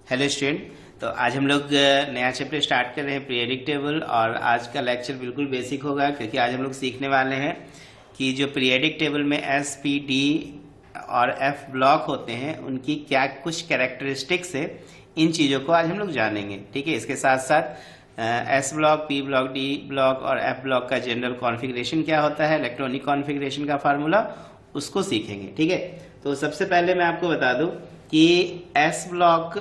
Hello student. तो आज हम लोग नया चैप्टर स्टार्ट कर रहे हैं पीरियडिक टेबल। और आज का लेक्चर बिल्कुल बेसिक होगा क्योंकि आज हम लोग सीखने वाले हैं कि जो पीरियडिक टेबल में एस पी डी और एफ ब्लॉक होते हैं उनकी क्या कुछ कैरेक्टरिस्टिक्स है, इन चीज़ों को आज हम लोग जानेंगे। ठीक है, इसके साथ साथ S block, P block, D block और एफ ब्लॉक का जनरल कॉन्फ़िगरेशन क्या होता है, इलेक्ट्रॉनिक कॉन्फ़िगरेशन का फार्मूला, उसको सीखेंगे। ठीक है, तो सबसे पहले मैं आपको बता दूं कि एस ब्लॉक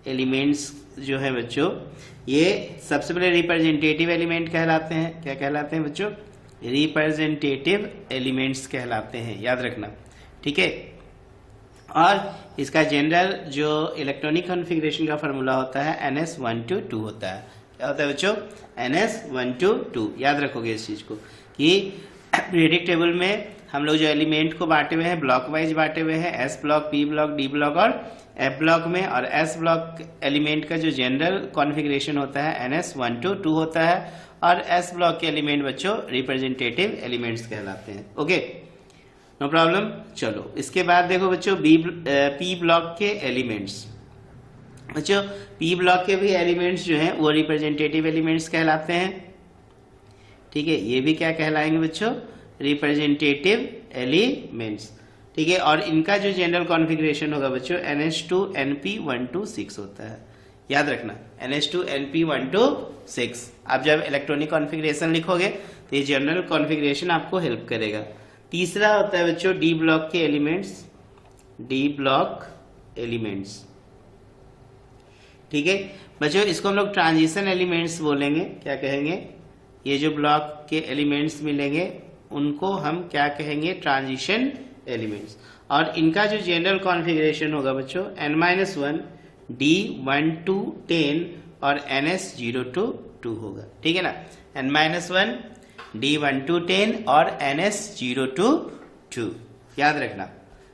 एलिमेंट्स जो है बच्चों, ये सबसे पहले रिप्रेजेंटेटिव एलिमेंट कहलाते हैं। क्या कहलाते हैं बच्चों? रिप्रेजेंटेटिव एलिमेंट्स कहलाते हैं, याद रखना। ठीक है, और इसका जनरल जो इलेक्ट्रॉनिक कॉन्फ़िगरेशन का फार्मूला होता है NS122 होता है। क्या होता है बच्चों? NS122। याद रखोगे इस चीज को कि पीरियडिक टेबल में हम लोग जो एलिमेंट को बांटे हुए हैं, ब्लॉक वाइज बांटे हुए हैं, S block, P block, D block और एफ ब्लॉक में। और एस ब्लॉक एलिमेंट का जो जनरल कॉन्फ़िगरेशन होता है NS122 होता है, और एस ब्लॉक के एलिमेंट बच्चों रिप्रेजेंटेटिव एलिमेंट्स कहलाते हैं। Okay, no problem. चलो इसके बाद देखो बच्चों, पी ब्लॉक के एलिमेंट्स। बच्चों पी ब्लॉक के भी एलिमेंट्स जो हैं वो रिप्रेजेंटेटिव एलिमेंट्स कहलाते हैं। ठीक है, ये भी क्या कहलाएंगे बच्चों? Representative elements. ठीक है, और इनका जो जनरल कॉन्फ़िगरेशन होगा बच्चों NH2NP126 होता है। याद रखना, NH2NP126। आप जब इलेक्ट्रॉनिक कॉन्फ़िगरेशन लिखोगे तो ये जनरल कॉन्फ़िगरेशन आपको हेल्प करेगा। तीसरा होता है बच्चों डी ब्लॉक के एलिमेंट्स। डी ब्लॉक एलिमेंट्स, ठीक है बच्चों, इसको हम लोग ट्रांजिशन एलिमेंट्स बोलेंगे। क्या कहेंगे? ये जो ब्लॉक के एलिमेंट्स मिलेंगे उनको हम क्या कहेंगे? Transition elements. और इनका जो जनरल कॉन्फ़िगरेशन होगा बच्चों N-1, D1 to 10 और NS0 to 2 होगा। ठीक है ना, N-1, D1 to 10 और NS0 to 2, याद रखना।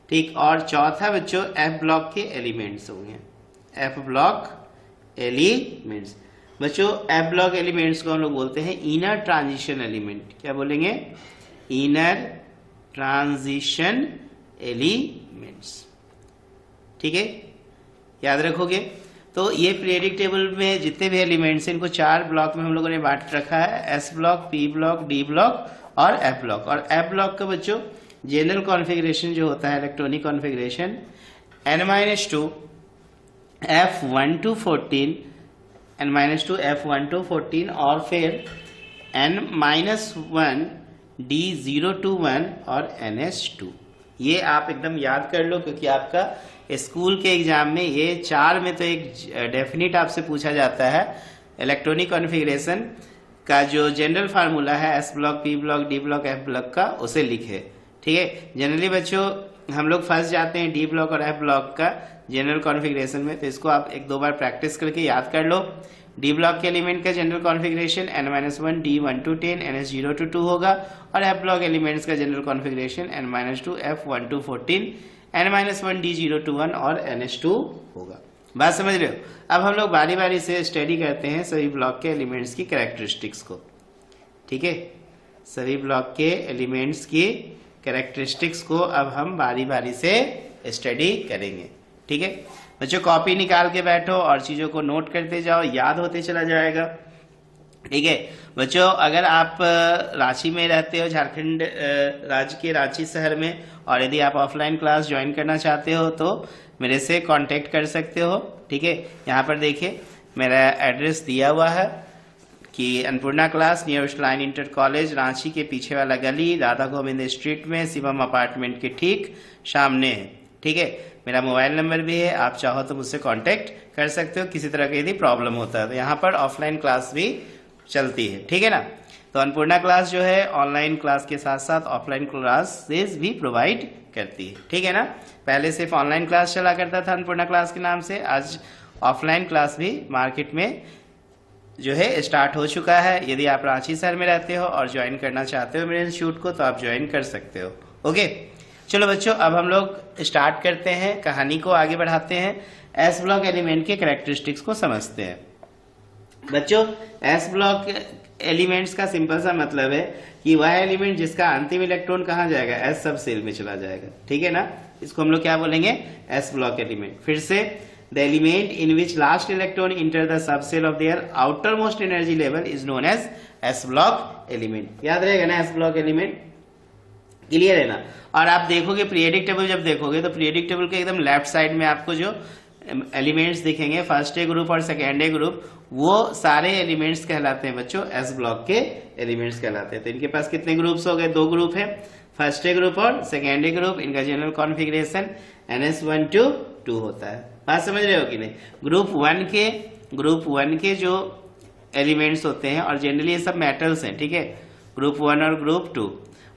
ठीक, और चौथा बच्चों एफ ब्लॉक के एलिमेंट्स होंगे। एफ ब्लॉक एलिमेंट्स बच्चों, एफ ब्लॉक एलिमेंट्स को हम लोग बोलते हैं इनर ट्रांजिशन एलिमेंट। क्या बोलेंगे? Inner transition elements. ठीक है, याद रखोगे। तो ये पीरियडिक टेबल में जितने भी एलिमेंट्स हैं इनको 4 ब्लॉक में हम लोगों ने बांट रखा है, S block, P block, D block और एफ ब्लॉक। और एफ ब्लॉक का बच्चों जनरल कॉन्फ़िगरेशन जो होता है, electronic configuration N-2 F1 to 14, N-2 F1 to 14 और फिर N-1 D0 to 1 और NS2। ये आप एकदम याद कर लो क्योंकि आपका स्कूल के एग्जाम में ये 4 में तो एक डेफिनेट आपसे पूछा जाता है। इलेक्ट्रॉनिक कॉन्फ़िगरेशन का जो जनरल फार्मूला है S block, P block, D block, F block का, उसे लिखे। ठीक है, जनरली बच्चों हम लोग फंस जाते हैं डी ब्लॉक और एफ ब्लॉक का जनरल कॉन्फ़िगरेशन में, तो इसको आप 1-2 बार प्रैक्टिस करके याद कर लो। डी ब्लॉक के एलिमेंट का general configuration N-1, D1 to 10, NS0 to 2 होगा, और एफ ब्लॉक एलिमेंट्स का general configuration N-2 F1 to 14, N-1 D0 to 1 और NS2 होगा। बात समझ रहे हो? अब हम लोग बारी बारी से स्टडी करते हैं सभी ब्लॉक के एलिमेंट्स की कैरेक्टरिस्टिक्स को। ठीक है, सभी ब्लॉक के एलिमेंट्स की कैरेक्टरिस्टिक्स को अब हम बारी बारी से स्टडी करेंगे। ठीक है बच्चों, कॉपी निकाल के बैठो और चीजों को नोट करते जाओ, याद होते चला जाएगा। ठीक है बच्चों, अगर आप रांची में रहते हो, झारखंड राज्य के रांची शहर में, और यदि आप ऑफलाइन क्लास ज्वाइन करना चाहते हो तो मेरे से कांटेक्ट कर सकते हो। ठीक है, यहाँ पर देखिए मेरा एड्रेस दिया हुआ है कि Annapurna class near westline inter college, Ranchi के पीछे वाला गली, राधा गोविंद स्ट्रीट में, शिवम अपार्टमेंट के ठीक सामने है। ठीक है, मेरा मोबाइल नंबर भी है, आप चाहो तो मुझसे कांटेक्ट कर सकते हो किसी तरह की यदि प्रॉब्लम होता है। तो यहाँ पर ऑफलाइन क्लास भी चलती है। ठीक है ना, तो अन्नपूर्णा क्लास जो है ऑनलाइन क्लास के साथ साथ ऑफलाइन क्लासेस भी प्रोवाइड करती है। ठीक है ना, पहले सिर्फ ऑनलाइन क्लास चला करता था अन्नपूर्णा क्लास के नाम से, आज ऑफलाइन क्लास भी मार्केट में जो है स्टार्ट हो चुका है। यदि आप रांची शहर में रहते हो और ज्वाइन करना चाहते हो मेरे इंस्टीट्यूट को तो आप ज्वाइन कर सकते हो। ओके, चलो बच्चों अब हम लोग स्टार्ट करते हैं, कहानी को आगे बढ़ाते हैं, एस ब्लॉक एलिमेंट के कैरेक्टरिस्टिक्स को समझते हैं। बच्चों एस ब्लॉक एलिमेंट्स का सिंपल सा मतलब है कि वह एलिमेंट जिसका अंतिम इलेक्ट्रॉन कहाँ जाएगा? एस सब सेल में चला जाएगा। ठीक है ना, इसको हम लोग क्या बोलेंगे, एस ब्लॉक एलिमेंट। फिर से the element in which last electron enter the subshell of their outermost energy level is known as S block element. याद रहेगा ना एस ब्लॉक एलिमेंट, क्लियर है ना। और आप देखोगे पीरियडिक टेबल जब देखोगे तो पीरियडिक टेबल के एकदम लेफ्ट साइड में आपको जो एलिमेंट्स दिखेंगे फर्स्ट ए ग्रुप और सेकेंड ए ग्रुप, वो सारे एलिमेंट्स कहलाते हैं बच्चों एस ब्लॉक के एलिमेंट्स कहलाते हैं। तो इनके पास कितने ग्रुप्स हो गए, 2 ग्रुप है, फर्स्ट ए ग्रुप और सेकेंड ए ग्रुप। इनका जनरल कॉन्फ़िगरेशन NS1 2 होता है। बात समझ रहे हो कि नहीं। ग्रुप वन के जो एलिमेंट्स होते हैं और जनरली ये सब मेटल्स हैं, ठीक है, ग्रुप 1 और ग्रुप 2।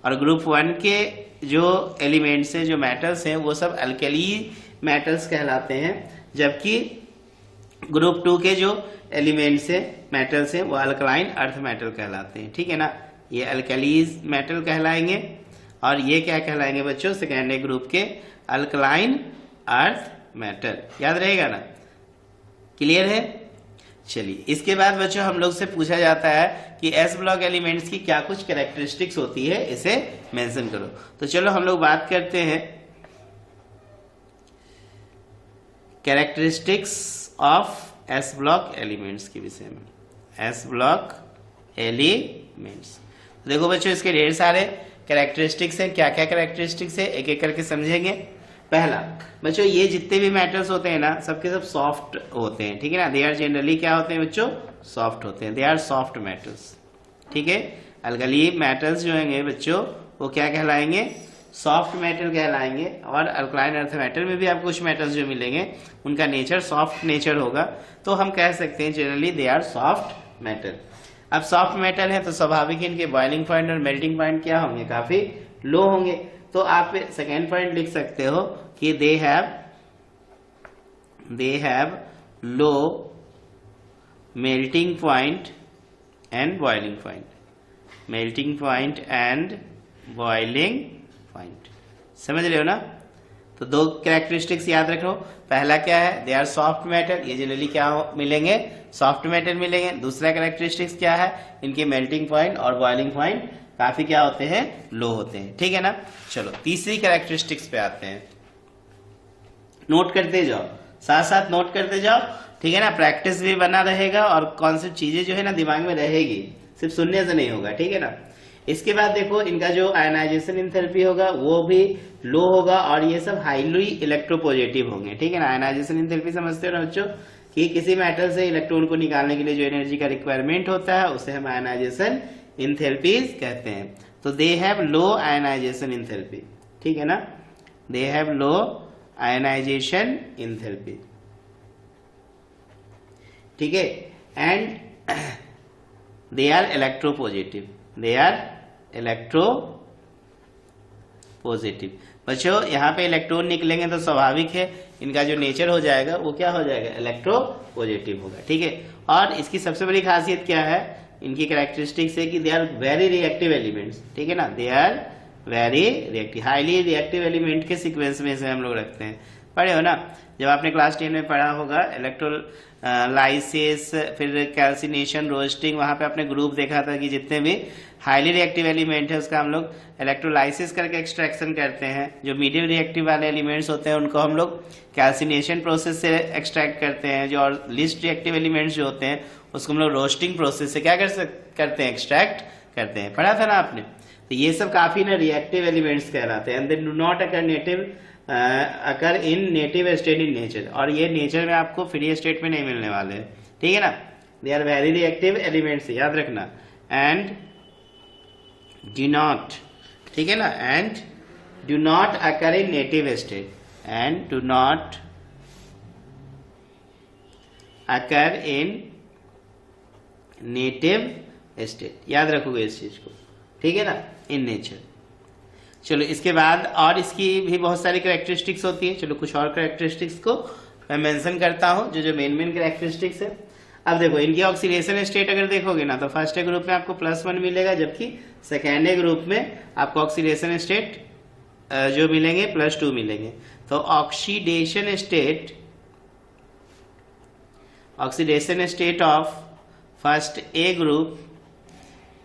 और ग्रुप 1 के जो एलिमेंट्स हैं, जो मेटल्स हैं, वो सब अल्कली मेटल्स कहलाते हैं, जबकि ग्रुप 2 के जो एलिमेंट्स हैं, मेटल्स हैं, वो अल्कलाइन अर्थ मेटल कहलाते हैं, ठीक है ना। ये अल्कलीज मेटल कहलाएंगे और ये क्या कहलाएंगे बच्चों, सेकेंड ए ग्रुप के अल्कलाइन अर्थ मेटल। याद रहेगा ना, क्लियर है। चलिए इसके बाद बच्चों हम लोग से पूछा जाता है कि एस ब्लॉक एलिमेंट्स की क्या कुछ कैरेक्टरिस्टिक्स होती है, इसे मेंशन करो। तो चलो हम लोग बात करते हैं characteristics of S block elements के विषय में। एस ब्लॉक एलिमेंट्स, देखो बच्चों इसके ढेर सारे कैरेक्टरिस्टिक्स हैं। क्या क्या कैरेक्टरिस्टिक्स है एक एक करके समझेंगे। पहला बच्चों, ये जितने भी मेटल्स होते हैं ना, सबके सब सॉफ्ट होते हैं, ठीक है ना। दे आर जनरली क्या होते हैं बच्चों, सॉफ्ट होते हैं, दे आर सॉफ्ट मेटल्स, ठीक है। अल्कली मेटल्स जो होंगे बच्चों वो क्या कहलाएंगे, सॉफ्ट मेटल कहलाएंगे। और अल्कलाइन अर्थ मेटल में भी आपको कुछ मेटल्स जो मिलेंगे उनका नेचर सॉफ्ट नेचर होगा, तो हम कह सकते हैं generally they are soft metal. अब सॉफ्ट मेटल है तो स्वाभाविक इनके बॉइलिंग पॉइंट और मेल्टिंग पॉइंट क्या होंगे, काफी लो होंगे। तो आप सेकेंड पॉइंट लिख सकते हो कि दे have low melting point and boiling point, melting point and boiling point. समझ रहे हो ना। तो 2 कैरेक्टरिस्टिक्स याद रखो। पहला क्या है, दे आर सॉफ्ट मेटल, ये जनरली क्या मिलेंगे, सॉफ्ट मेटल मिलेंगे। दूसरा कैरेक्टरिस्टिक्स क्या है, इनके मेल्टिंग पॉइंट और बॉइलिंग पॉइंट काफी क्या होते हैं, लो होते हैं, ठीक है ना। चलो तीसरी कैरेक्टरिस्टिक्स पे आते हैं। नोट करते जाओ, साथ साथ नोट करते जाओ, ठीक है ना। प्रैक्टिस भी बना रहेगा और कॉन्सेप्ट चीजें जो है ना दिमाग में रहेगी, सिर्फ सुनने से नहीं होगा, ठीक है ना। इसके बाद देखो इनका जो आयनाइजेशन इंथैल्पी होगा वो भी लो होगा और ये सब हाईली इलेक्ट्रोपॉजिटिव होंगे, ठीक है ना। आयनाइजेशन इंथैल्पी समझते हो ना बच्चों, कि किसी मेटल से इलेक्ट्रॉन को निकालने के लिए जो एनर्जी का रिक्वायरमेंट होता है उसे हम आयनाइजेशन इंथैल्पीज कहते हैं। तो they have low ionization enthalpy, ठीक है ना, they have low ionization enthalpy, ठीक है। And they are electropositive, they are electropositive. बच्चों यहाँ पे इलेक्ट्रॉन निकलेंगे तो स्वाभाविक है इनका जो नेचर हो जाएगा वो क्या हो जाएगा, इलेक्ट्रोपॉजिटिव होगा, ठीक है। और इसकी सबसे बड़ी खासियत क्या है, इनकी कैरेक्टरिस्टिक्स है कि they are very reactive elements, ठीक है ना, they are very reactive, highly reactive element के सीक्वेंस में से हम लोग रखते हैं। पढ़े हो ना, जब आपने क्लास 10 में पढ़ा होगा इलेक्ट्रोलाइसिस, फिर कैल्सिनेशन, रोस्टिंग, वहां पे आपने ग्रुप देखा था कि जितने भी हाईली रिएक्टिव एलिमेंट है उसका हम लोग इलेक्ट्रोलाइसिस करके एक्सट्रैक्शन करते हैं। जो मीडियम रिएक्टिव वाले एलिमेंट्स होते हैं उनको हम लोग कैल्सिनेशन प्रोसेस से एक्सट्रैक्ट करते हैं। जो और लिस्ट रिएक्टिव एलिमेंट्स जो होते हैं उसको हम लोग रोस्टिंग प्रोसेस से क्या करते हैं, एक्सट्रैक्ट करते हैं। पढ़ा था ना आपने। तो ये सब काफी ना रिएक्टिव एलिमेंट्स कहलाते हैं। And they do not occur in native state in nature, और ये नेचर में आपको फ्री स्टेट में नहीं मिलने वाले हैं, ठीक है ना। They are very reactive elements, याद रखना। एंड डू नॉट, ठीक है ना, and do not occur in native state, and do not occur in native state, याद रखोगे इस चीज को, ठीक है ना, इन नेचर। चलो इसके बाद और इसकी भी बहुत सारी कैरेक्टरिस्टिक्स होती है। चलो कुछ और कैरेक्टरिस्टिक्स को मैं मेंशन करता हूं, जो मेन कैरेक्टरिस्टिक्स है। अब देखो इनकी ऑक्सीडेशन स्टेट अगर देखोगे ना तो फर्स्ट ए ग्रुप में आपको +1 मिलेगा, जबकि सेकेंड ए ग्रुप में आपको ऑक्सीडेशन स्टेट जो मिलेंगे +2 मिलेंगे। तो oxidation state of first A group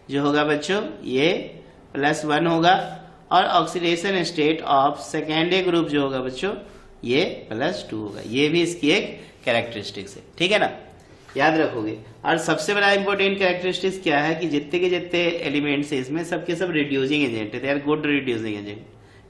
जो होगा बच्चों ये +1 होगा, और oxidation state of secondary group जो होगा बच्चों ये +2 होगा। ये भी इसकी एक कैरेक्टरिस्टिक्स है, ठीक है ना, याद रखोगे। और सबसे बड़ा इंपॉर्टेंट कैरेक्टरिस्टिक्स क्या है कि जितने के जितने एलिमेंट्स है इसमें सबके सब रिड्यूसिंग एजेंट है, they are good reducing agent,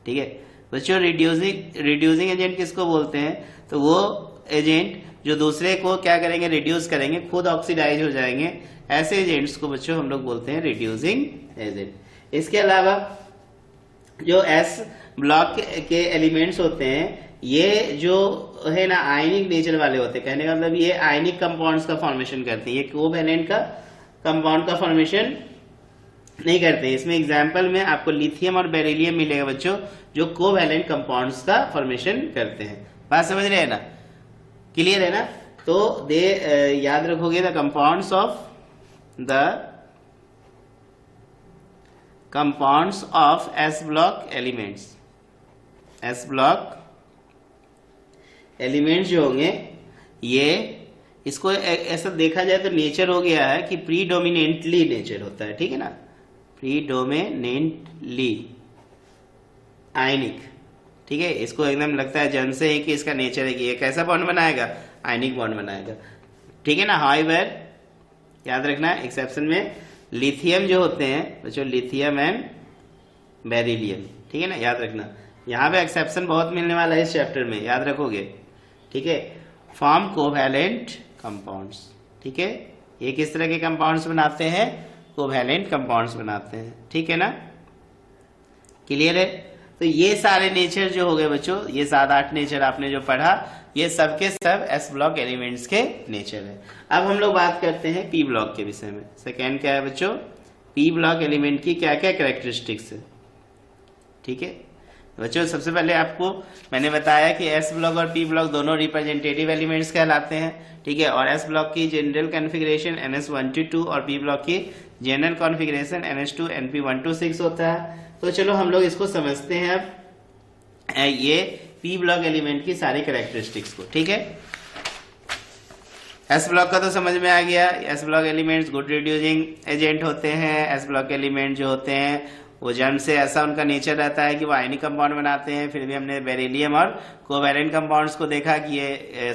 ठीक है बच्चों। रिड्यूसिंग एजेंट किसको बोलते हैं, तो वो एजेंट जो दूसरे को क्या करेंगे, रिड्यूस करेंगे, खुद ऑक्सीडाइज हो जाएंगे, ऐसे एजेंट्स को बच्चों हम लोग बोलते हैं रिड्यूसिंग एजेंट। इसके अलावा जो एस ब्लॉक के एलिमेंट्स होते हैं ये जो है ना आयनिक नेचर वाले होते हैं, कहने का मतलब ये आयनिक कंपाउंड्स का फॉर्मेशन करते हैं, ये कोवैलेंट का कंपाउंड का फॉर्मेशन नहीं करते हैं। इसमें एग्जांपल में आपको लिथियम और बेरिलियम मिलेगा बच्चों जो कोवैलेंट कंपाउंड्स का फॉर्मेशन करते हैं। बात समझ रहे हैं ना, क्लियर है ना। तो दे याद रखोगे the compounds of S block elements, S block elements जो होंगे ये इसको ऐसा देखा जाए तो नेचर हो गया है कि प्रीडोमिनेंटली नेचर होता है, ठीक है ना, प्रीडोमिनेंटली आयनिक, ठीक है। इसको एकदम लगता है जन से ही कि इसका नेचर है कि ये कैसा बॉन्ड बनाएगा, आयनिक बॉन्ड बनाएगा, ठीक है ना। हाउएवर याद रखना एक्सेप्शन में लिथियम जो होते हैं बच्चों, लिथियम एंड बेरिलियम, ठीक है ना, याद रखना। यहाँ पे एक्सेप्शन बहुत मिलने वाला है इस चैप्टर में, याद रखोगे, ठीक है। फॉर्म कोवैलेंट कंपाउंड्स, ठीक है, ये किस तरह के कंपाउंड्स बनाते हैं, कोवैलेंट कंपाउंड्स बनाते हैं, ठीक है ना, क्लियर है। तो ये सारे नेचर जो हो गए बच्चों, ये 7-8 नेचर आपने जो पढ़ा ये सब के सब एस ब्लॉक एलिमेंट्स के नेचर है। अब हम लोग बात करते हैं पी ब्लॉक के विषय में। सेकेंड क्या है बच्चों, पी ब्लॉक एलिमेंट की क्या क्या कैरेक्टरिस्टिक्स है, ठीक है बच्चों। सबसे पहले आपको मैंने बताया कि एस ब्लॉक और पी ब्लॉक दोनों रिप्रेजेंटेटिव एलिमेंट्स कहलाते हैं, ठीक है। और एस ब्लॉक की जनरल कॉन्फ़िगरेशन NS1-2 और पी ब्लॉक की जनरल कॉन्फ़िगरेशन NS2 NP1-6 होता है। तो चलो हम लोग इसको समझते हैं अब ये पी ब्लॉक एलिमेंट की सारी कैरेक्टरिस्टिक्स को, ठीक है। एस ब्लॉक का तो समझ में आ गया, S block elements good reducing agent होते हैं। एस ब्लॉक एलिमेंट जो होते हैं वो जन्म से ऐसा उनका नेचर रहता है कि वो आयनिक कंपाउंड बनाते हैं। फिर भी हमने बेरिलियम और कोवैलेंट कंपाउंड्स को देखा कि ये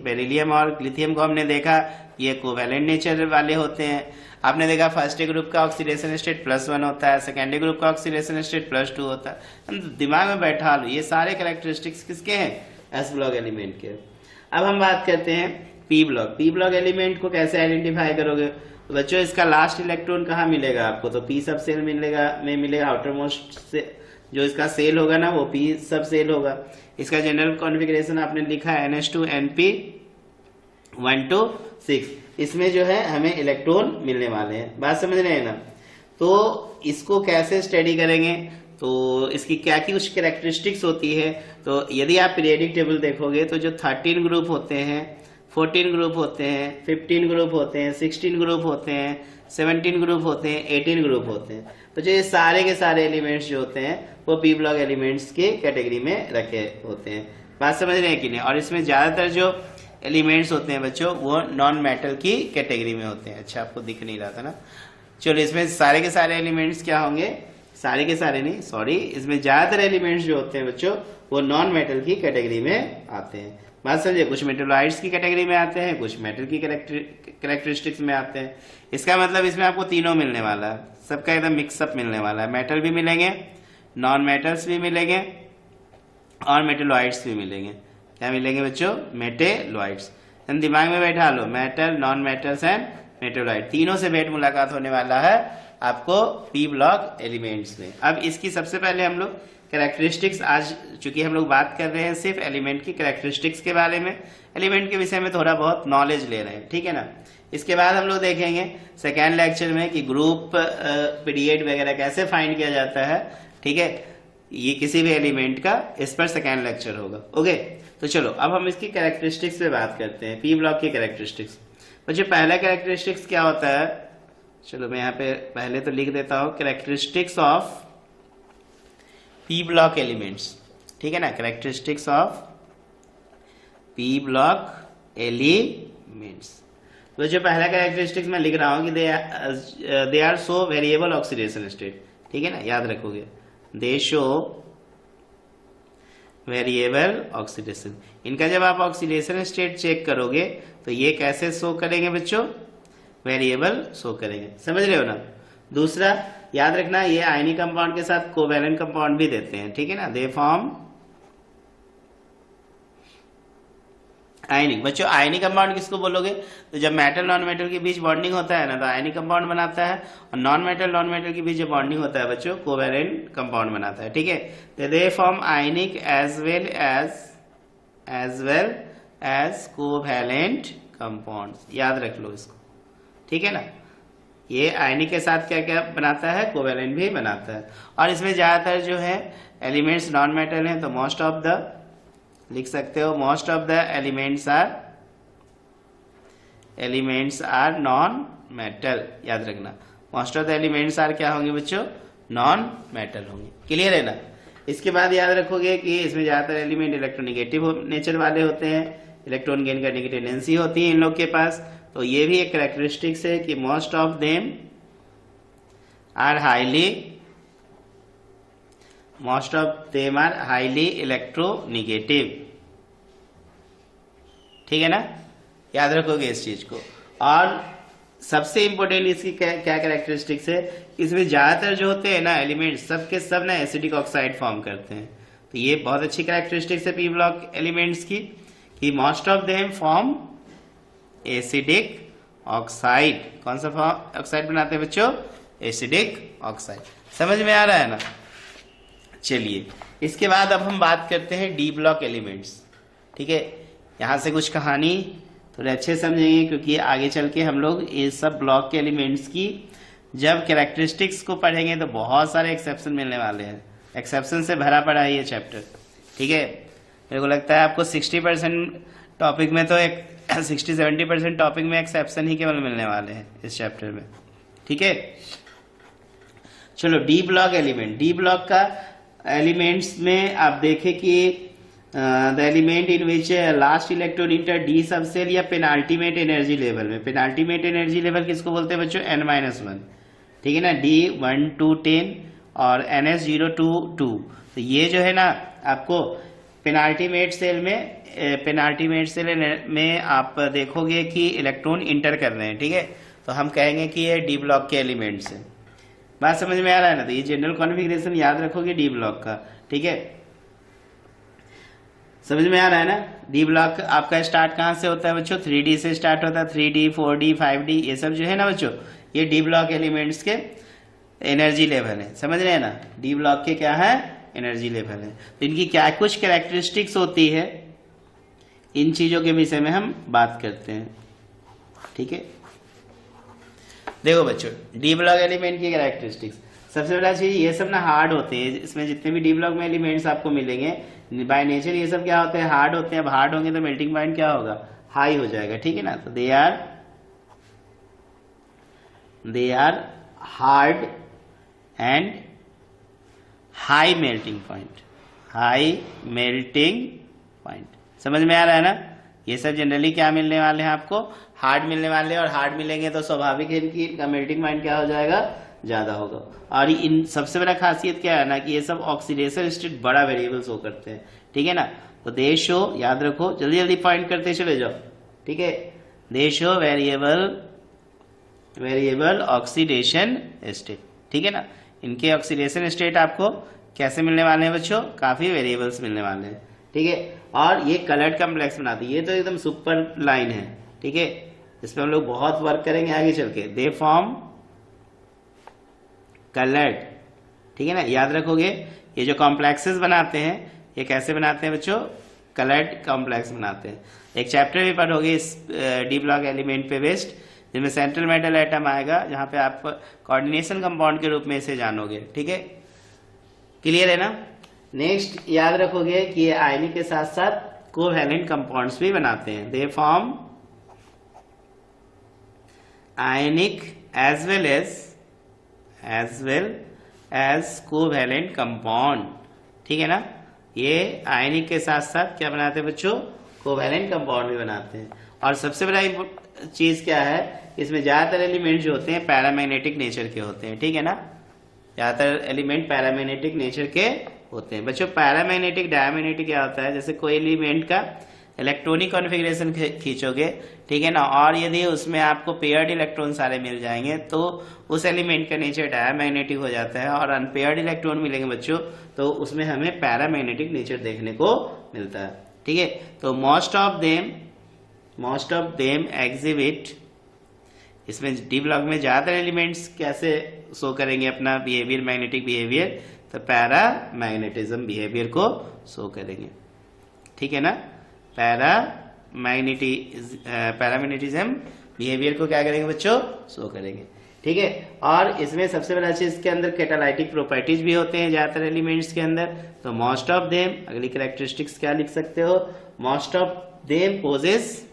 बेरिलियम और लिथियम को हमने देखा ये कोवैलेंट नेचर वाले होते हैं। आपने देखा फर्स्ट ग्रुप का ऑक्सीडेशन स्टेट +1 होता है, सेकेंडरी ग्रुप का ऑक्सीडेशन स्टेट +2 होता है। दिमाग में बैठा लो ये सारे कैरेक्टरिस्टिक्स किसके हैं, एस ब्लॉक एलिमेंट के। अब हम बात करते हैं P block. P block element को कैसे आइडेंटिफाई करोगे, तो बच्चों इसका लास्ट इलेक्ट्रॉन कहाँ मिलेगा आपको, तो पी सब सेल मिलेगा आउटर मोस्ट से जो इसका सेल होगा ना वो पी सब सेल होगा। इसका जनरल कॉन्फ़िगरेशन आपने लिखा है NH2 NP1-6, इसमें जो है हमें इलेक्ट्रॉन मिलने वाले हैं। बात समझ रहे हैं ना। तो इसको कैसे स्टडी करेंगे, तो इसकी क्या की कुछ कैरेक्टरिस्टिक्स होती है। तो यदि आप पीरियडिक टेबल देखोगे तो जो 13 ग्रुप होते हैं, 14 ग्रुप होते हैं, 15 ग्रुप होते हैं, 16 ग्रुप होते हैं, 17 ग्रुप होते हैं, 18 ग्रुप होते हैं। तो जो ये सारे के सारे एलिमेंट्स जो होते हैं वो पी ब्लॉक एलिमेंट्स की कैटेगरी में रखे होते हैं। बात समझ रहे हैं कि नहीं। और इसमें ज्यादातर जो एलिमेंट्स होते हैं बच्चों वो नॉन मेटल की कैटेगरी में होते हैं। अच्छा आपको दिख नहीं रहा था ना, चलो इसमें सारे के सारे एलिमेंट्स क्या होंगे, सारे के सारे नहीं सॉरी, इसमें ज्यादातर एलिमेंट्स जो होते हैं बच्चों वो नॉन मेटल की कैटेगरी में आते हैं। बात समझिए, कुछ मेटेलोइड्स की कैटेगरी में आते हैं, कुछ मेटल की कैरेक्टरिस्टिक्स में आते हैं। इसका मतलब इसमें आपको तीनों मिलने वाला है, सबका एकदम मिक्सअप मिलने वाला है। मेटल भी मिलेंगे, नॉन मेटल्स भी मिलेंगे और मेटेलोइड्स भी मिलेंगे। क्या मिलेंगे बच्चों, मेटेलोइड्स। दिमाग में बैठा लो, मेटल, नॉन मेटल्स एंड मेटेलोइड, तीनों से भेंट मुलाकात होने वाला है आपको पी ब्लॉक एलिमेंट्स में। अब इसकी सबसे पहले हम लोग कैरेक्टरिस्टिक्स, आज चूंकि हम लोग बात कर रहे हैं सिर्फ एलिमेंट की कैरेक्टरिस्टिक्स के बारे में, एलिमेंट के विषय में थोड़ा बहुत नॉलेज ले रहे हैं, ठीक है ना। इसके बाद हम लोग देखेंगे सेकेंड लेक्चर में कि ग्रुप पीरियड वगैरह कैसे फाइंड किया जाता है, ठीक है, ये किसी भी एलिमेंट का, इस पर सेकेंड लेक्चर होगा। ओके, तो चलो अब हम इसकी कैरेक्टरिस्टिक्स पे बात करते हैं, पी ब्लॉक की कैरेक्टरिस्टिक्स। बच्चे पहला कैरेक्टरिस्टिक्स क्या होता है, चलो मैं यहाँ पे पहले तो लिख देता हूँ, characteristics of P block elements, ठीक है ना, characteristics of P block elements. तो जो पहला कैरेक्टरिस्टिक्स मैं लिख रहा हूं कि they are so variable oxidation state, ठीक है ना, याद रखोगे दे शो वेरिएबल ऑक्सीडेशन। इनका जब आप ऑक्सीडेशन स्टेट चेक करोगे तो ये कैसे शो करेंगे बच्चों, वेरिएबल शो करेंगे, समझ रहे हो ना। दूसरा याद रखना, ये आयनिक कंपाउंड के साथ कोवैलेंट कंपाउंड भी देते हैं, ठीक है ना। दे फॉर्म आयनिक। बच्चों आयनिक कंपाउंड किसको बोलोगे, तो जब मेटल नॉन मेटल के बीच बॉन्डिंग होता है ना तो आयनिक कंपाउंड बनाता है, और नॉन मेटल के बीच जब बॉन्डिंग होता है बच्चों कोवैलेंट कंपाउंड बनाता है, ठीक है। तो they form ionic as well as covalent compounds, याद रख लो इसको, ठीक है ना। ये आयनिक के साथ क्या क्या बनाता है, कोवैलेंट भी बनाता है। और इसमें ज्यादातर जो है एलिमेंट्स नॉन मेटल हैं, तो मोस्ट ऑफ द लिख सकते हो, most of the elements are non metal, याद रखना most of the elements are क्या होंगे बच्चों, नॉन मेटल होंगे, क्लियर है ना। इसके बाद याद रखोगे कि इसमें ज्यादातर एलिमेंट इलेक्ट्रोनिगेटिव नेचर वाले होते हैं, इलेक्ट्रॉन गेन करने की टेंडेंसी होती है इन लोग के पास। तो ये भी एक कैरेक्टरिस्टिक्स है कि most of them are highly electronegative, ठीक है ना, याद रखोगे इस चीज को। और सबसे इंपॉर्टेंट इसकी क्या कैरेक्टरिस्टिक्स है, इसमें ज्यादातर जो होते हैं ना एलिमेंट सब के सब ना एसिडिक ऑक्साइड फॉर्म करते हैं। तो ये बहुत अच्छी कैरेक्टरिस्टिक्स है पी ब्लॉक एलिमेंट्स की, कि most of them form acidic oxide. कौन सा ऑक्साइड बनाते हैं बच्चों, एसिडिक ऑक्साइड, समझ में आ रहा है ना। चलिए इसके बाद अब हम बात करते हैं डी ब्लॉक एलिमेंट्स, ठीक है। यहां से कुछ कहानी थोड़े अच्छे समझेंगे, क्योंकि आगे चल के हम लोग ये सब ब्लॉक के एलिमेंट्स की जब कैरेक्टरिस्टिक्स को पढ़ेंगे तो बहुत सारे एक्सेप्शन मिलने वाले हैं। एक्सेप्शन से भरा पड़ा है ये चैप्टर, ठीक है। मेरे को लगता है आपको 60% टॉपिक में तो 60-70% टॉपिक में एक्सेप्शन ही केवल मिलने वाले हैं इस चैप्टर में, ठीक है। चलो D block element, D block का एलिमेंट्स में आप देखें कि the element in which last electron inter D सब सेल या पेनाल्टीमेट एनर्जी लेवल में। पेनाल्टीमेट एनर्जी लेवल किसको बोलते हैं बच्चों, n-1, ठीक है ना। D1 to 10 और NS 0 to 2। तो ये जो है ना आपको पेनाल्टीमेट सेल में आप देखोगे कि इलेक्ट्रॉन इंटर कर रहे हैं, ठीक है। तो हम कहेंगे कि ये डी ब्लॉक के एलिमेंट्स हैं। बात समझ में आ रहा है ना। तो ये जनरल कॉन्फ़िगरेशन याद रखोगे डी ब्लॉक का, ठीक है, समझ में आ रहा है ना। डी ब्लॉक आपका स्टार्ट कहां से होता है बच्चों, 3D से स्टार्ट होता है, 3D 4D 5D ये सब जो है ना बच्चों, ये डी ब्लॉक एलिमेंट्स के एनर्जी लेवल है, समझ रहे हैं ना। डी ब्लॉक के क्या है, एनर्जी लेवल है। तो इनकी क्या कुछ कैरेक्टरिस्टिक्स होती है, इन चीजों के विषय में हम बात करते हैं, ठीक है। देखो बच्चों डी ब्लॉक एलिमेंट की कैरेक्टरिस्टिक्स, सबसे पहला चीज ये सब ना हार्ड होते हैं। इसमें जितने भी डी ब्लॉक में एलिमेंट्स आपको मिलेंगे बाय नेचर ये सब क्या होते हैं, हार्ड होते हैं। अब हार्ड होंगे तो मेल्टिंग पॉइंट क्या होगा, हाई हो जाएगा, ठीक है ना। तो they are hard and high melting point, समझ में आ रहा है ना। ये सब जनरली क्या मिलने वाले हैं आपको, हार्ड मिलने वाले हैं। और हार्ड मिलेंगे तो स्वाभाविक है कि इनका मेल्टिंग पॉइंट क्या हो जाएगा, ज्यादा होगा। और इन सबसे बड़ा खासियत क्या है ना कि ये सब ऑक्सीडेशन स्टेट बड़ा वेरिएबल शो करते हैं, ठीक है ना। तो दे शो, याद रखो, जल्दी जल्दी पॉइंट करते चले जाओ, ठीक है। दे शो वेरिएबल ऑक्सीडेशन स्टेट, ठीक है ना। इनके ऑक्सीडेशन स्टेट आपको कैसे मिलने वाले हैं बच्चों, काफी वेरिएबल्स मिलने वाले हैं, ठीक है। और ये कलर्ड कम्प्लेक्स बनाते हैं, ये तो एकदम सुपर लाइन है, ठीक है। इस पर हम लोग बहुत वर्क करेंगे आगे चल के। दे फॉर्म कलर्ड, ठीक है ना, याद रखोगे। ये जो कॉम्प्लेक्सेस बनाते हैं ये कैसे बनाते हैं बच्चों, कलर्ड कॉम्प्लेक्स बनाते हैं। एक चैप्टर भी पढ़ोगे इस डी ब्लॉक एलिमेंट पे बेस्ड, जिसमें सेंट्रल मेटल एटम आएगा, जहां पे आप कोऑर्डिनेशन कंपाउंड के रूप में इसे जानोगे, ठीक है, क्लियर है ना। नेक्स्ट याद रखोगे कि ये आयनिक के साथ साथ कोवैलेंट कंपाउंड्स भी बनाते हैं। They form ionic as well as covalent compound, ठीक है ना। ये आयनिक के साथ साथ क्या बनाते हैं बच्चों, कोवैलेंट कंपाउंड भी बनाते हैं। और सबसे बड़ा चीज क्या है, इसमें ज्यादातर एलिमेंट जो होते हैं पैरामैग्नेटिक नेचर के होते हैं, ठीक है ना। ज्यादातर एलिमेंट पैरामैग्नेटिक नेचर के होते हैं। बच्चों पैरामैग्नेटिक डायमैग्नेटिक क्या होता है, जैसे कोई एलिमेंट का इलेक्ट्रॉनिक कॉन्फ़िगरेशन खींचोगे, ठीक है ना, और यदि उसमें आपको पेयर्ड इलेक्ट्रॉन सारे मिल जाएंगे तो उस एलिमेंट का नेचर डायमैग्नेटिक हो जाता है, और अनपेयर्ड इलेक्ट्रॉन मिलेंगे बच्चों तो उसमें हमें पैरामैग्नेटिक नेचर देखने को मिलता है। ठीक है, तो मोस्ट ऑफ देम एग्जिबिट, इसमें डी ब्लॉक में ज्यादातर एलिमेंट्स कैसे शो करेंगे अपना बिहेवियर, मैग्नेटिक बिहेवियर, तो पैरामैग्नेटिज्म बिहेवियर को शो करेंगे। ठीक है ना, पैरामैग्नेटिज्म बिहेवियर को क्या करेंगे बच्चों, शो करेंगे। ठीक है, और इसमें सबसे बड़ा चीज इसके अंदर कैटालाइटिक प्रॉपर्टीज भी होते हैं ज्यादातर एलिमेंट्स के अंदर। तो मोस्ट ऑफ देम, अगली कैरेक्टरिस्टिक्स क्या लिख सकते हो, most of them possesses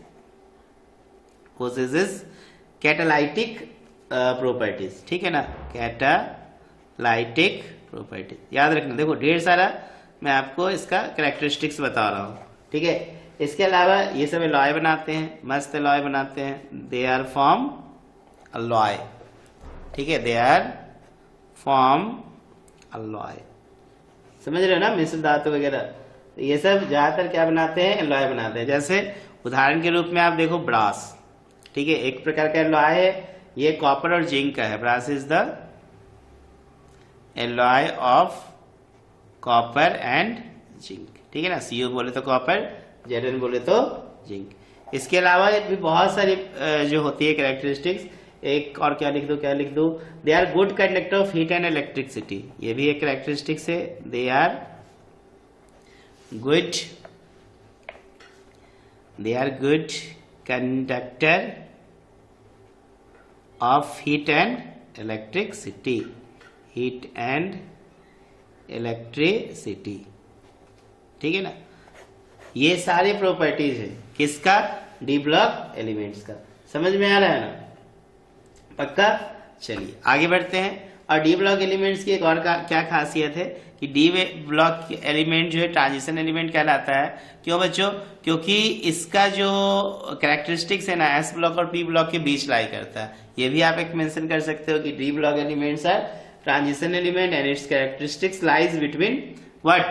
catalytic properties. ठीक है ना, कैटालाइटिक प्रॉपर्टीज याद रखना। देखो ढेर सारा मैं आपको इसका कैरेक्टरिस्टिक्स बता रहा हूँ। ठीक है, इसके अलावा ये सब अलॉय बनाते हैं, मस्त अलॉय बनाते हैं, दे आर फॉर्म अलॉय। ठीक है, दे आर फॉर्म अलॉय, समझ रहे हो ना, मिश्र धातु वगैरह, ये सब ज्यादातर क्या बनाते हैं, अलॉय बनाते हैं। जैसे उदाहरण के रूप में आप देखो ब्रास, ठीक है, एक प्रकार का अलॉय है, ये कॉपर और जिंक का है। Brass is the alloy of copper and zinc. ठीक है ना, CO बोले तो कॉपर, Zn बोले तो जिंक। इसके अलावा भी बहुत सारी जो होती है कैरेक्टरिस्टिक्स, एक और क्या लिख दो, they are good conductor of heat and electricity, ये भी एक कैरेक्टरिस्टिक्स है। They are good conductor of heat and electricity, ठीक है ना। ये सारे प्रॉपर्टीज है किसका, डी ब्लॉक एलिमेंट्स का। समझ में आ रहा है ना, पक्का। चलिए आगे बढ़ते हैं। और डी ब्लॉक एलिमेंट्स की एक और क्या खासियत है कि डी ब्लॉक एलिमेंट जो है ट्रांजिशन एलिमेंट कहलाता है। क्यों बच्चों, क्योंकि इसका जो कैरेक्टरिस्टिक्स है ना एस ब्लॉक और पी ब्लॉक के बीच लाई करता है। ये भी आप एक मेंशन कर सकते हो कि D block elements are transition element and its characteristics lies between what,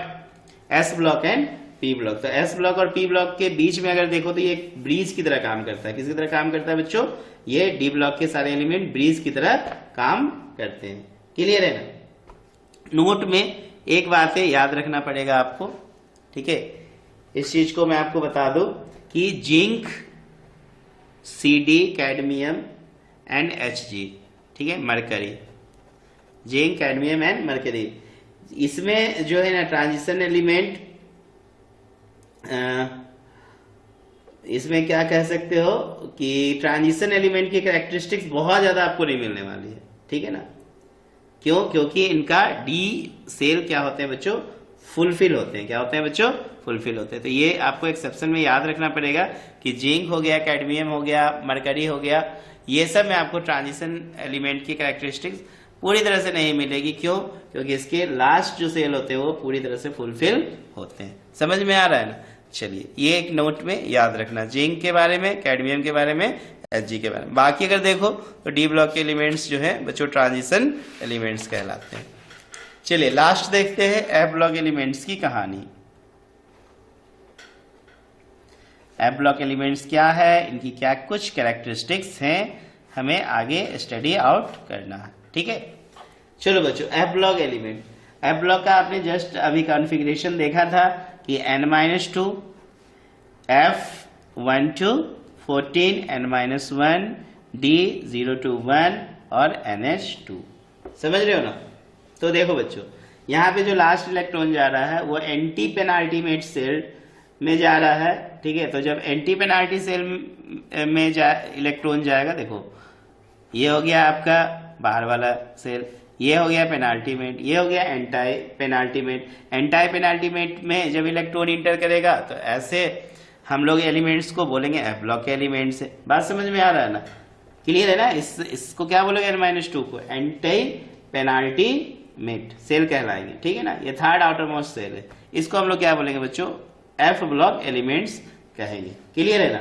S block and P block. तो एस ब्लॉक और पी ब्लॉक के बीच में अगर देखो तो ये एक ब्रिज की तरह काम करता है। किसकी तरह काम करता है बच्चों, ये डी ब्लॉक के सारे एलिमेंट ब्रिज की तरह काम करते हैं। क्लियर है ना। नोट में एक बात है, याद रखना पड़ेगा आपको। ठीक है, इस चीज को मैं आपको बता दूं कि zinc, CD, cadmium and Hg, ठीक है, mercury, zinc, cadmium and mercury, इसमें जो है ना ट्रांजिशन एलिमेंट, इसमें क्या कह सकते हो कि ट्रांजिशन एलिमेंट की कैरेक्टरिस्टिक्स बहुत ज्यादा आपको नहीं मिलने वाली है। ठीक है ना, क्यों, क्योंकि इनका डी सेल क्या होते हैं बच्चों, फुलफिल होते हैं। क्या होते हैं बच्चों, फुलफिल होते हैं। तो ये आपको एक्सेप्शन में याद रखना पड़ेगा कि जिंक हो गया, कैडमियम हो गया, मरकरी हो गया, ये सब में आपको ट्रांजिशन एलिमेंट की कैरेक्टरिस्टिक्स पूरी तरह से नहीं मिलेगी। क्यों, क्योंकि इसके लास्ट जो सेल होते हैं वो पूरी तरह से फुलफिल होते हैं। समझ में आ रहा है ना। चलिए ये एक नोट में याद रखना, जिंक के बारे में, कैडमियम के बारे में, Hg के बारे में। बाकी अगर देखो तो डी ब्लॉक के एलिमेंट्स जो है बच्चों ट्रांजिशन एलिमेंट्स कहलाते हैं। चलिए लास्ट देखते हैं एफ ब्लॉक एलिमेंट्स की कहानी। एफ ब्लॉक एलिमेंट्स क्या है, इनकी क्या कुछ कैरेक्टरिस्टिक्स हैं, हमें आगे स्टडी आउट करना है। ठीक है, चलो बच्चों F block element, F block का आपने जस्ट अभी कॉन्फ़िगरेशन देखा था कि n-2, F12, 14, n-1, D0 to 1 और NH2। समझ रहे हो ना। तो देखो बच्चों यहाँ पे जो लास्ट इलेक्ट्रॉन जा रहा है वो एंटी पेनाल्टीमेट सेल में जा रहा है। ठीक है, तो जब एंटी पेनाल्टी सेल में इलेक्ट्रॉन जाएगा, देखो ये हो गया आपका बाहर वाला सेल, ये हो गया पेनाल्टीमेट, ये हो गया एंटाई पेनाल्टीमेट। एंटाई पेनाल्टीमेट में जब इलेक्ट्रॉन इंटर करेगा तो ऐसे हम लोग एलिमेंट्स को बोलेंगे एफ ब्लॉक के एलिमेंट्स है। बात समझ में आ रहा है ना, क्लियर है ना। इसको क्या बोलोगे, n-2 को एंटी पेनाल्टीमेट सेल कहलाएंगे। ठीक है ना, ये थर्ड आउटर मोस्ट सेल है, इसको हम लोग क्या बोलेंगे बच्चों, एफ ब्लॉक एलिमेंट्स कहेंगे। क्लियर है ना,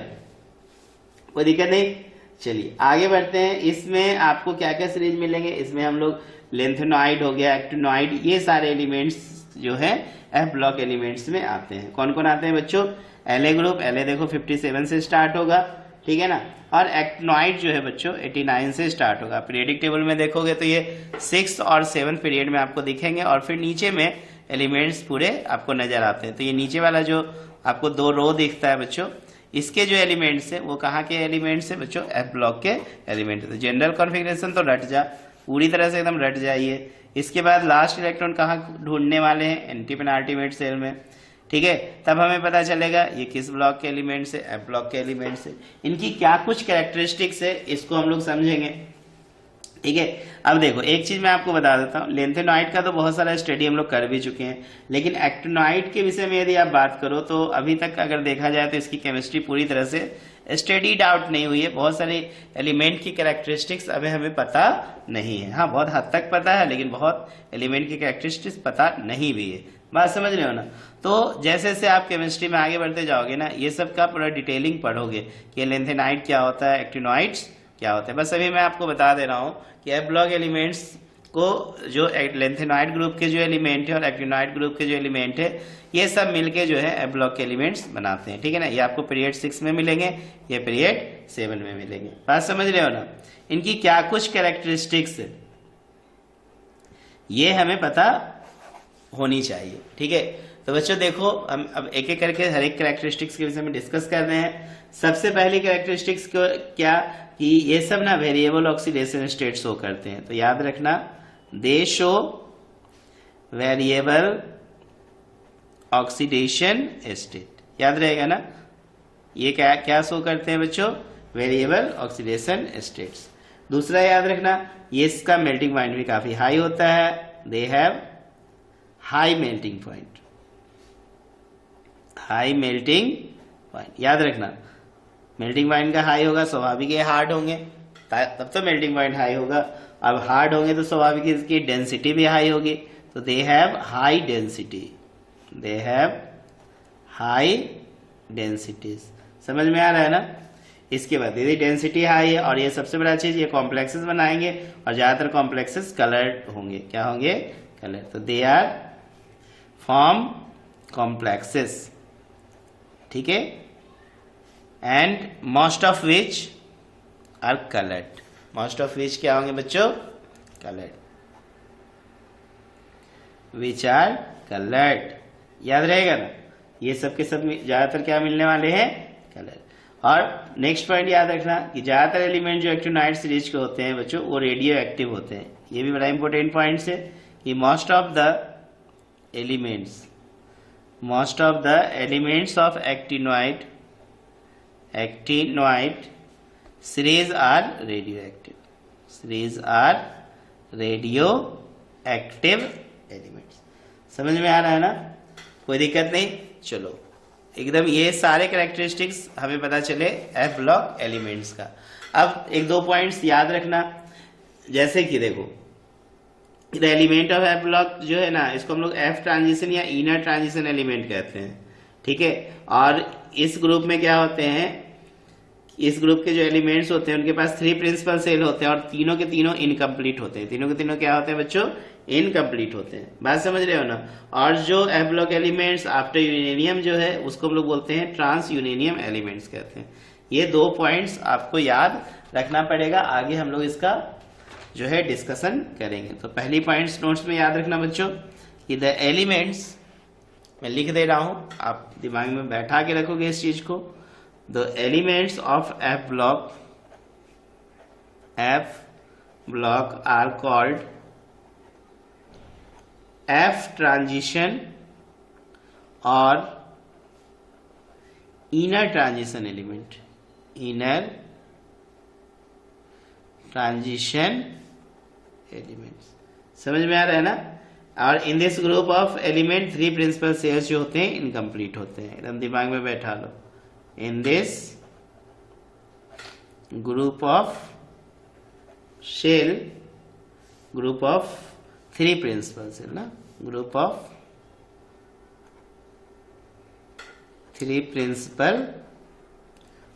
कोई दिक्कत नहीं। चलिए आगे बढ़ते हैं। इसमें आपको क्या क्या सीरीज मिलेंगे, इसमें हम लोग लेंथेनॉइड हो गया, एक्टिनॉइड, ये सारे एलिमेंट्स जो है एफ ब्लॉक एलिमेंट्स में आते हैं। कौन कौन आते हैं बच्चों? एलए ग्रुप, एलए देखो 57 से स्टार्ट होगा, ठीक है ना। और एक्टिनॉइड जो है बच्चों 89 से स्टार्ट होगा। पीरियडिक टेबल में देखोगे तो ये 6 और 7 पीरियड में आपको दिखेंगे, और फिर नीचे में एलिमेंट्स पूरे आपको नजर आते हैं। तो ये नीचे वाला जो आपको 2 रो दिखता है बच्चों, इसके जो एलिमेंट्स है वो कहाँ के एलिमेंट्स है बच्चों? एफ ब्लॉक के एलिमेंट है। तो जनरल कॉन्फ़िगरेशन तो रट जा, पूरी तरह से एकदम रट जाइए। इसके बाद लास्ट इलेक्ट्रॉन कहाँ ढूंढने वाले हैं? एंटी पेनाल्टीमेट सेल में, ठीक है। तब हमें पता चलेगा ये किस ब्लॉक के एलिमेंट्स है, एफ ब्लॉक के एलिमेंट्स है। इनकी क्या कुछ कैरेक्टरिस्टिक्स है इसको हम लोग समझेंगे, ठीक है। अब देखो एक चीज मैं आपको बता देता हूँ, लेंथेनॉइड का तो बहुत सारा स्टडी हम लोग कर भी चुके हैं, लेकिन एक्टिनॉइड के विषय में यदि आप बात करो तो अभी तक अगर देखा जाए तो इसकी केमिस्ट्री पूरी तरह से स्टडीड आउट नहीं हुई है। बहुत सारे एलिमेंट की कैरेक्टरिस्टिक्स अभी हमें पता नहीं है। हाँ, बहुत हद तक पता है, लेकिन बहुत एलिमेंट की कैरेक्टरिस्टिक्स पता नहीं भी है। बात समझ रहे हो ना। तो जैसे जैसे आप केमिस्ट्री में आगे बढ़ते जाओगे ना, ये सब का पूरा डिटेलिंग पढ़ोगे कि लेंथेनाइड क्या होता है, एक्टिनॉइड्स क्या होता है। बस अभी मैं आपको बता दे रहा हूँ कि एफ ब्लॉक एलिमेंट्स को जो लेंथेनॉइड ग्रुप के जो एलिमेंट है और एक्टिनॉइड ग्रुप के जो एलिमेंट है, ये सब मिलके जो है एफ ब्लॉक के एलिमेंट्स बनाते हैं, ठीक है ना। ये आपको पीरियड 6 में मिलेंगे, ये पीरियड 7 में मिलेंगे। बात समझ रहे हो ना। इनकी क्या कुछ कैरेक्टरिस्टिक्स ये हमें पता होनी चाहिए, ठीक है। तो बच्चों देखो, हम अब एक एक करके हर एक कैरेक्टरिस्टिक्स के विषय में डिस्कस कर रहे हैं। सबसे पहली कैरेक्टरिस्टिक्स क्या कि ये सब ना वेरिएबल ऑक्सीडेशन स्टेट शो करते हैं। तो याद रखना, दे शो वेरिएबल ऑक्सीडेशन स्टेट, याद रहेगा ना। ये क्या क्या शो करते हैं बच्चों? Variable oxidation states. दूसरा याद रखना, ये इसका मेल्टिंग पॉइंट भी काफी हाई होता है। They have high melting point, high melting point, याद रखना। मेल्टिंग पॉइंट का हाई होगा, स्वाभाविक ये हार्ड होंगे, तब तो मेल्टिंग पॉइंट हाई होगा। अब हार्ड होंगे तो स्वाभाविक इसकी डेंसिटी भी हाई होगी। तो they have high density, they have high densities. समझ में आ रहा है ना। इसके बाद यदि डेंसिटी हाई है, और ये सबसे बड़ा चीज, ये कॉम्प्लेक्सेस बनाएंगे, और ज्यादातर कॉम्प्लेक्सेस कलर्ड होंगे। क्या होंगे? कलर। तो दे आर फॉर्म कॉम्प्लेक्सेस, ठीक है। And most of which are coloured. Most of which क्या होंगे बच्चों? कलर्ड, विच आर कलर्ड, याद रहेगा ना। ये सब के सब ज्यादातर क्या मिलने वाले हैं? कलर। और नेक्स्ट पॉइंट याद रखना कि ज्यादातर एलिमेंट जो एक्टिनॉइड सीरीज के होते हैं बच्चों, वो रेडियो एक्टिव होते हैं। ये भी बड़ा इंपॉर्टेंट पॉइंट है कि most of the elements of actinoid series are radioactive, series are radioactive elements। समझ में आ रहा है ना, कोई दिक्कत नहीं। चलो एकदम ये सारे कैरेक्टरिस्टिक्स हमें पता चले एफ ब्लॉक एलिमेंट्स का। अब एक दो पॉइंट्स याद रखना, जैसे कि देखो the element of F block जो है ना, इसको हम लोग एफ ट्रांजिशन या इनर ट्रांजिशन एलिमेंट कहते हैं, ठीक है। और इस ग्रुप में क्या होते हैं, इस ग्रुप के जो एलिमेंट्स होते हैं उनके पास 3 प्रिंसिपल सेल होते हैं, और तीनों के तीनों इनकम्प्लीट होते हैं। तीनों के तीनों क्या होते हैं बच्चों? इनकम्प्लीट होते हैं। बात समझ रहे हो ना। और जो F block elements after uranium जो है, उसको हम लोग बोलते हैं ट्रांस यूरेनियम एलिमेंट्स कहते हैं। ये 2 पॉइंट्स आपको याद रखना पड़ेगा, आगे हम लोग इसका जो है डिस्कशन करेंगे। तो पहली पॉइंट्स नोट्स में याद रखना बच्चों कि द एलिमेंट्स, मैं लिख दे रहा हूं, आप दिमाग में बैठा के रखोगे इस चीज को। The elements of F block are called F transition और inner transition element, inner transition elements. समझ में आ रहा है ना। और in this group of element 3 principal shells जो होते हैं इनकम्प्लीट होते हैं। एकदम दिमाग में बैठा लो, in this group of shell, group of 3 principal shell ना, group of 3 principal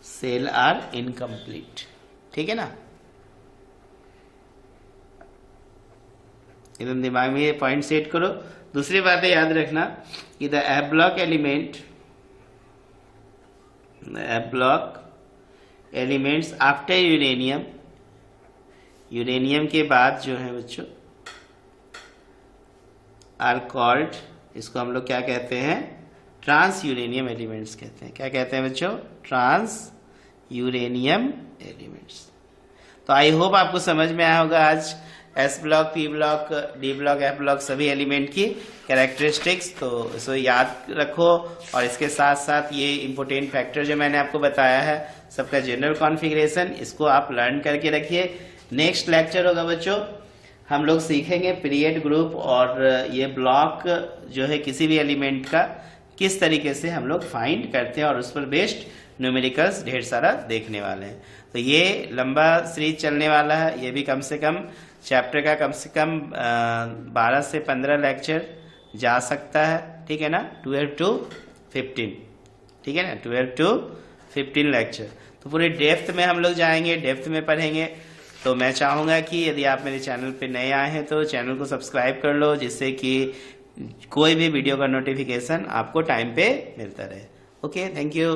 shell are incomplete, ठीक है ना। एकदम दिमाग में ये पॉइंट सेट करो। दूसरी बात है याद रखना कि the F block elements after uranium के बाद जो है बच्चों आर कॉल्ड, इसको हम लोग क्या कहते हैं, ट्रांस यूरेनियम एलिमेंट्स कहते हैं। क्या कहते हैं बच्चों? Transuranium elements. तो आई होप आपको समझ में आया होगा आज S block, P block, D block, F block सभी एलिमेंट की कैरेक्टरिस्टिक्स। तो इसको याद रखो और इसके साथ साथ ये इंपॉर्टेंट फैक्टर जो मैंने आपको बताया है सबका जनरल कॉन्फ़िगरेशन, इसको आप लर्न करके रखिए। नेक्स्ट लेक्चर होगा बच्चों हम लोग सीखेंगे पीरियड ग्रुप और ये ब्लॉक जो है किसी भी एलिमेंट का किस तरीके से हम लोग फाइंड करते हैं और उस पर बेस्ड न्यूमेरिकल्स ढेर सारा देखने वाले हैं। तो ये लंबा सीरीज चलने वाला है, ये भी कम से कम चैप्टर का कम से कम 12 से 15 लेक्चर जा सकता है, ठीक है ना, 12 to 15, ठीक है ना, 12 to 15 लेक्चर। तो पूरे डेप्थ में हम लोग जाएंगे, डेप्थ में पढ़ेंगे। तो मैं चाहूँगा कि यदि आप मेरे चैनल पे नए आए हैं तो चैनल को सब्सक्राइब कर लो, जिससे कि कोई भी वीडियो का नोटिफिकेशन आपको टाइम पे मिलता रहे। Okay, thank you.